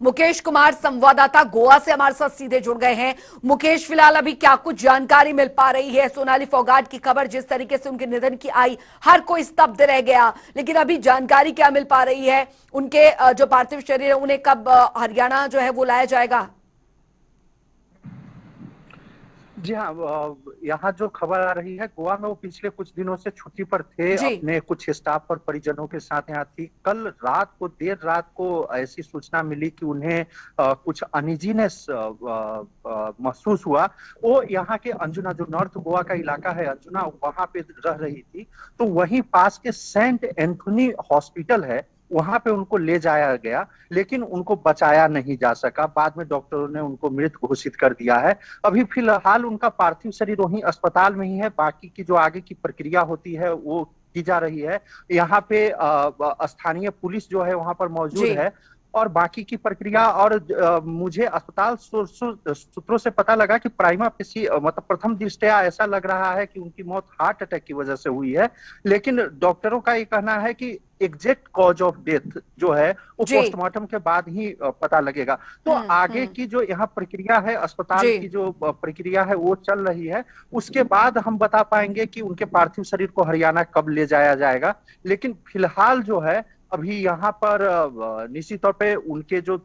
मुकेश कुमार संवाददाता गोवा से हमारे साथ सीधे जुड़ गए हैं। मुकेश, फिलहाल अभी क्या कुछ जानकारी मिल पा रही है? सोनाली फोगाट की खबर जिस तरीके से उनके निधन की आई, हर कोई स्तब्ध रह गया, लेकिन अभी जानकारी क्या मिल पा रही है? उनके जो पार्थिव शरीर है उन्हें कब हरियाणा जो है वो लाया जाएगा? जी हाँ, यहाँ जो खबर आ रही है, गोवा में वो पिछले कुछ दिनों से छुट्टी पर थे, जी। अपने कुछ स्टाफ और परिजनों के साथ यहाँ थी। कल रात को, देर रात को ऐसी सूचना मिली कि उन्हें कुछ अनइजीनेस महसूस हुआ। वो यहाँ के अंजुना, जो नॉर्थ गोवा का इलाका है अंजुना, वहां पे रह रही थी। तो वहीं पास के सेंट एंथोनी हॉस्पिटल है, वहां पे उनको ले जाया गया, लेकिन उनको बचाया नहीं जा सका। बाद में डॉक्टरों ने उनको मृत घोषित कर दिया है। अभी फिलहाल उनका पार्थिव शरीर वहीं अस्पताल में ही है। बाकी की जो आगे की प्रक्रिया होती है वो की जा रही है। यहाँ पे स्थानीय पुलिस जो है वहां पर मौजूद जी। है, और बाकी की प्रक्रिया। और मुझे अस्पताल सूत्रों से पता लगा कि प्राइमा फेसी, मतलब प्रथम दृष्टया ऐसा लग रहा है कि उनकी मौत हार्ट अटैक की वजह से हुई है, लेकिन डॉक्टरों का ये कहना है कि एग्जैक्ट कॉज ऑफ डेथ जो है वो जी। पोस्टमार्टम के बाद ही पता लगेगा। तो आगे हम्म। की जो यहाँ प्रक्रिया है, अस्पताल जी। की जो प्रक्रिया है वो चल रही है। उसके बाद हम बता पाएंगे कि उनके पार्थिव शरीर को हरियाणा कब ले जाया जाएगा। लेकिन फिलहाल जो है, अभी यहाँ पर निश्चित तौर पे उनके जो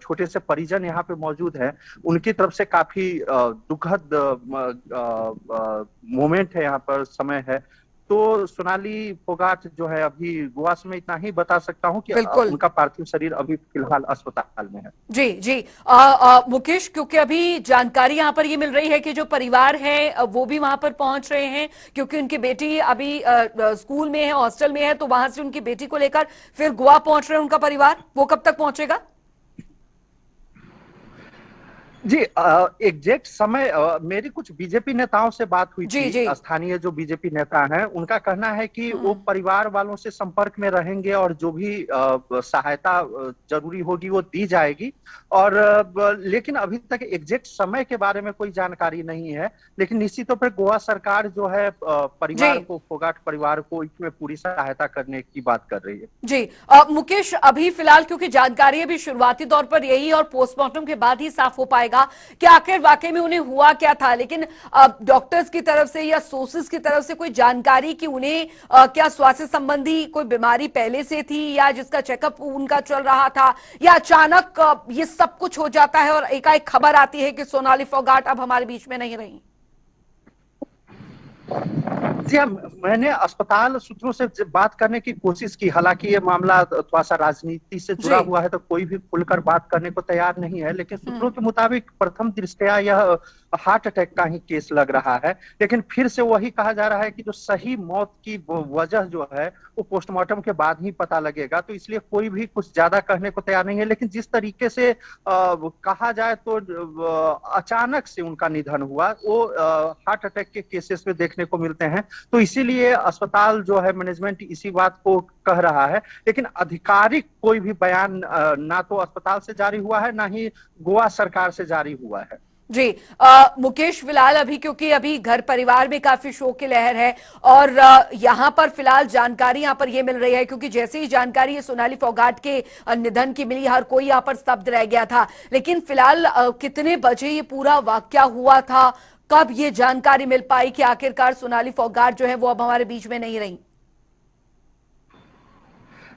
छोटे से परिजन यहाँ पे मौजूद हैं, उनकी तरफ से काफी दुखद मोमेंट है, यहाँ पर समय है। तो सोनाली फोगाट जो है, अभी गोवा से मैं इतना ही बता सकता हूँ कि बिल्कुल। उनका पार्थिव शरीर अभी फिलहाल अस्पताल में है। जी जी। मुकेश, क्योंकि अभी जानकारी यहाँ पर ये मिल रही है कि जो परिवार है वो भी वहां पर पहुंच रहे हैं, क्योंकि उनकी बेटी अभी स्कूल में है, हॉस्टल में है, तो वहां से उनकी बेटी को लेकर फिर गोवा पहुंच रहे हैं उनका परिवार। वो कब तक पहुंचेगा? जी, एग्जैक्ट समय, मेरी कुछ बीजेपी नेताओं से बात हुई जी थी। जी। स्थानीय जो बीजेपी नेता हैं, उनका कहना है कि वो हम्म। परिवार वालों से संपर्क में रहेंगे और जो भी सहायता जरूरी होगी वो दी जाएगी। और लेकिन अभी तक एग्जैक्ट समय के बारे में कोई जानकारी नहीं है। लेकिन निश्चित तौर पर गोवा सरकार जो है, जी परिवार को, फोगाट परिवार को इसमें पूरी सहायता करने की बात कर रही है। जी। मुकेश, अभी फिलहाल क्योंकि जानकारी अभी शुरुआती तौर पर यही और पोस्टमार्टम के बाद ही साफ हो पाएगा कि आखिर वाकई में उन्हें हुआ क्या था, लेकिन डॉक्टर्स की तरफ से या सोर्सेज की तरफ से कोई जानकारी कि उन्हें क्या स्वास्थ्य संबंधी कोई बीमारी पहले से थी, या जिसका चेकअप उनका चल रहा था, या अचानक ये सब कुछ हो जाता है और एकाएक खबर आती है कि सोनाली फोगाट अब हमारे बीच में नहीं रही? जी हाँ, मैंने अस्पताल सूत्रों से बात करने की कोशिश की। हालांकि ये मामला थोड़ा सा राजनीति से जुड़ा जी। हुआ है, तो कोई भी खुलकर बात करने को तैयार नहीं है। लेकिन सूत्रों हम्म। के मुताबिक प्रथम दृष्टया यह हार्ट अटैक का ही केस लग रहा है। लेकिन फिर से वही कहा जा रहा है कि जो सही मौत की वजह जो है वो पोस्टमार्टम के बाद ही पता लगेगा। तो इसलिए कोई भी कुछ ज्यादा कहने को तैयार नहीं है। लेकिन जिस तरीके से कहा जाए तो अचानक से उनका निधन हुआ, वो हार्ट अटैक के केसेस में देखने को मिलते हैं। तो इसीलिए अस्पताल जो है, मैनेजमेंट इसी बात को कह रहा है। लेकिन आधिकारिक कोई भी बयान ना तो अस्पताल से जारी हुआ है, ना ही गोवा सरकार से जारी हुआ है। जी। मुकेश, फिलहाल अभी क्योंकि अभी घर परिवार में काफी शोक की लहर है, और यहां पर फिलहाल जानकारी यहां पर यह मिल रही है, क्योंकि जैसे ही जानकारी सोनाली फोगाट के निधन की मिली, हर कोई यहां पर स्तब्ध रह गया था। लेकिन फिलहाल कितने बजे ये पूरा वाकया हुआ था, कब ये जानकारी मिल पाई कि आखिरकार सोनाली फोगाट जो है वो अब हमारे बीच में नहीं रही?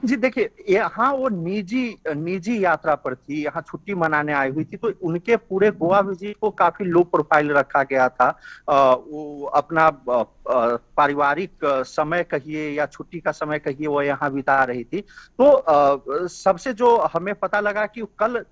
जी देखिए, यहाँ वो निजी निजी यात्रा पर थी, यहाँ छुट्टी मनाने आई हुई थी। तो उनके पूरे गोवा विजिट को काफी लो प्रोफाइल रखा गया था। वो अपना पारिवारिक समय कहिए या छुट्टी का समय कहिए, वो यहाँ बिता रही थी। तो सबसे जो हमें पता लगा कि कल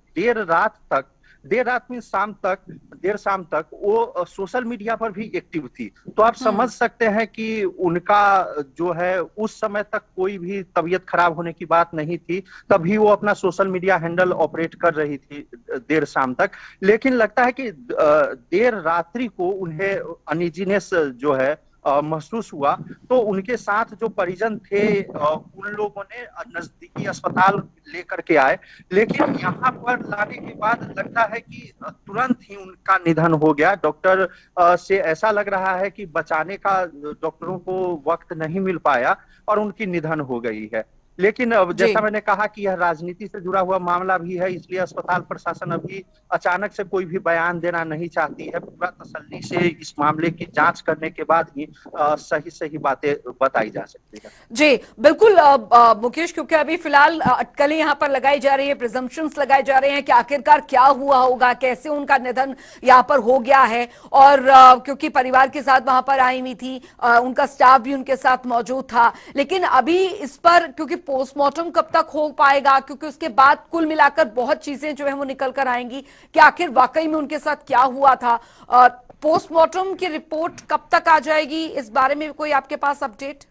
देर रात में शाम तक, देर शाम तक वो सोशल मीडिया पर भी एक्टिव थी। तो आप समझ हम्म। सकते हैं कि उनका जो है, उस समय तक कोई भी तबीयत खराब होने की बात नहीं थी। तभी वो अपना सोशल मीडिया हैंडल ऑपरेट कर रही थी देर शाम तक। लेकिन लगता है कि देर रात्रि को उन्हें अनइजीनेस जो है महसूस हुआ। तो उनके साथ जो परिजन थे, उन लोगों ने नजदीकी अस्पताल लेकर के आए। लेकिन यहाँ पर लाने के बाद लगता है कि तुरंत ही उनका निधन हो गया। डॉक्टर से ऐसा लग रहा है कि बचाने का डॉक्टरों को वक्त नहीं मिल पाया और उनकी निधन हो गई है। लेकिन अब जी। जैसा मैंने कहा कि यह राजनीति से जुड़ा हुआ मामला भी है, इसलिए अस्पताल प्रशासन अभी अचानक से कोई भी बयान देना नहीं चाहती है। पूरा तसल्ली से इस मामले की जांच करने के बाद ही सही सही बातें बताई जा सकती है। जी बिल्कुल मुकेश, क्योंकि अभी फिलहाल अटकलें यहाँ पर लगाई जा रही है, प्रिजम्पशंस लगाए जा रहे हैं कि आखिरकार क्या हुआ होगा, कैसे उनका निधन यहाँ पर हो गया है। और क्योंकि परिवार के साथ वहां पर आई हुई थी, उनका स्टाफ भी उनके साथ मौजूद था, लेकिन अभी इस पर क्योंकि पोस्टमार्टम कब तक हो पाएगा, क्योंकि उसके बाद कुल मिलाकर बहुत चीजें जो है वो निकल कर आएंगी कि आखिर वाकई में उनके साथ क्या हुआ था। पोस्टमार्टम की रिपोर्ट कब तक आ जाएगी, इस बारे में कोई आपके पास अपडेट?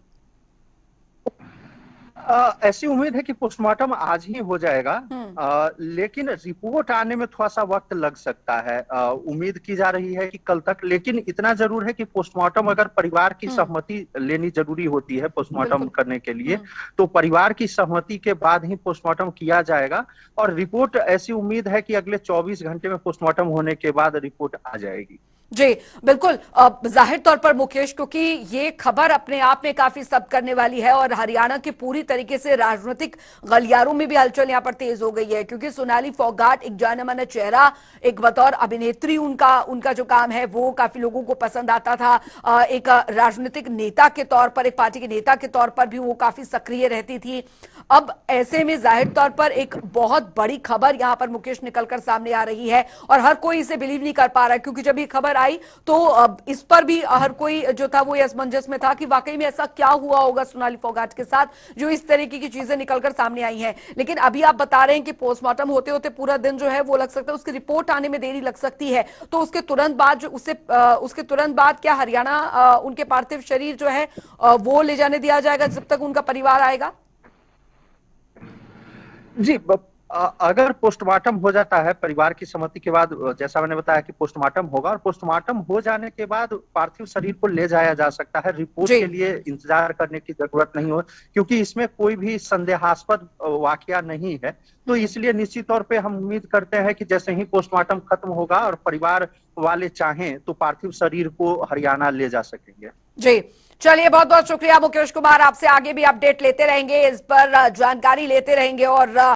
ऐसी उम्मीद है कि पोस्टमार्टम आज ही हो जाएगा, लेकिन रिपोर्ट आने में थोड़ा सा वक्त लग सकता है। उम्मीद की जा रही है कि कल तक, लेकिन इतना जरूर है कि पोस्टमार्टम अगर परिवार की सहमति लेनी जरूरी होती है पोस्टमार्टम बिल्कुल। करने के लिए, तो परिवार की सहमति के बाद ही पोस्टमार्टम किया जाएगा। और रिपोर्ट, ऐसी उम्मीद है कि अगले 24 घंटे में पोस्टमार्टम होने के बाद रिपोर्ट आ जाएगी। जी बिल्कुल। जाहिर तौर पर मुकेश, क्योंकि ये खबर अपने आप में काफी सब करने वाली है और हरियाणा के पूरी तरीके से राजनीतिक गलियारों में भी हलचल यहाँ पर तेज हो गई है, क्योंकि सोनाली फोगाट एक जाना माना चेहरा, एक बतौर अभिनेत्री उनका उनका जो काम है वो काफी लोगों को पसंद आता था। एक राजनीतिक नेता के तौर पर, एक पार्टी के नेता के तौर पर भी वो काफी सक्रिय रहती थी। अब ऐसे में जाहिर तौर पर एक बहुत बड़ी खबर यहाँ पर मुकेश निकलकर सामने आ रही है और हर कोई इसे बिलीव नहीं कर पा रहा है, क्योंकि जब ये खबर आई तो अब इस पर भी हर कोई जो था वो असमंजस में था कि वाकई में ऐसा क्या हुआ होगा सोनाली फोगाट के साथ जो इस तरीके की चीजें निकलकर सामने आई हैं। लेकिन अभी आप बता रहे हैं कि पोस्टमार्टम होते होते पूरा दिन जो है वो लग सकता है, उसकी रिपोर्ट आने में देरी लग सकती है, तो उसके तुरंत बाद जो उसके तुरंत बाद क्या हरियाणा उनके पार्थिव शरीर जो है वो ले जाने दिया जाएगा जब तक उनका परिवार आएगा? जी, अगर पोस्टमार्टम हो जाता है परिवार की सहमति के बाद, जैसा मैंने बताया कि पोस्टमार्टम होगा, और पोस्टमार्टम हो जाने के बाद पार्थिव शरीर को ले जाया जा सकता है। रिपोर्ट जी। के लिए इंतजार करने की जरूरत नहीं हो, क्योंकि इसमें कोई भी संदेहास्पद वाकया नहीं है। तो इसलिए निश्चित तौर पे हम उम्मीद करते हैं कि जैसे ही पोस्टमार्टम खत्म होगा और परिवार वाले चाहें तो पार्थिव शरीर को हरियाणा ले जा सकेंगे। जी चलिए, बहुत बहुत शुक्रिया मुकेश कुमार, आपसे आगे भी अपडेट लेते रहेंगे, इस पर जानकारी लेते रहेंगे और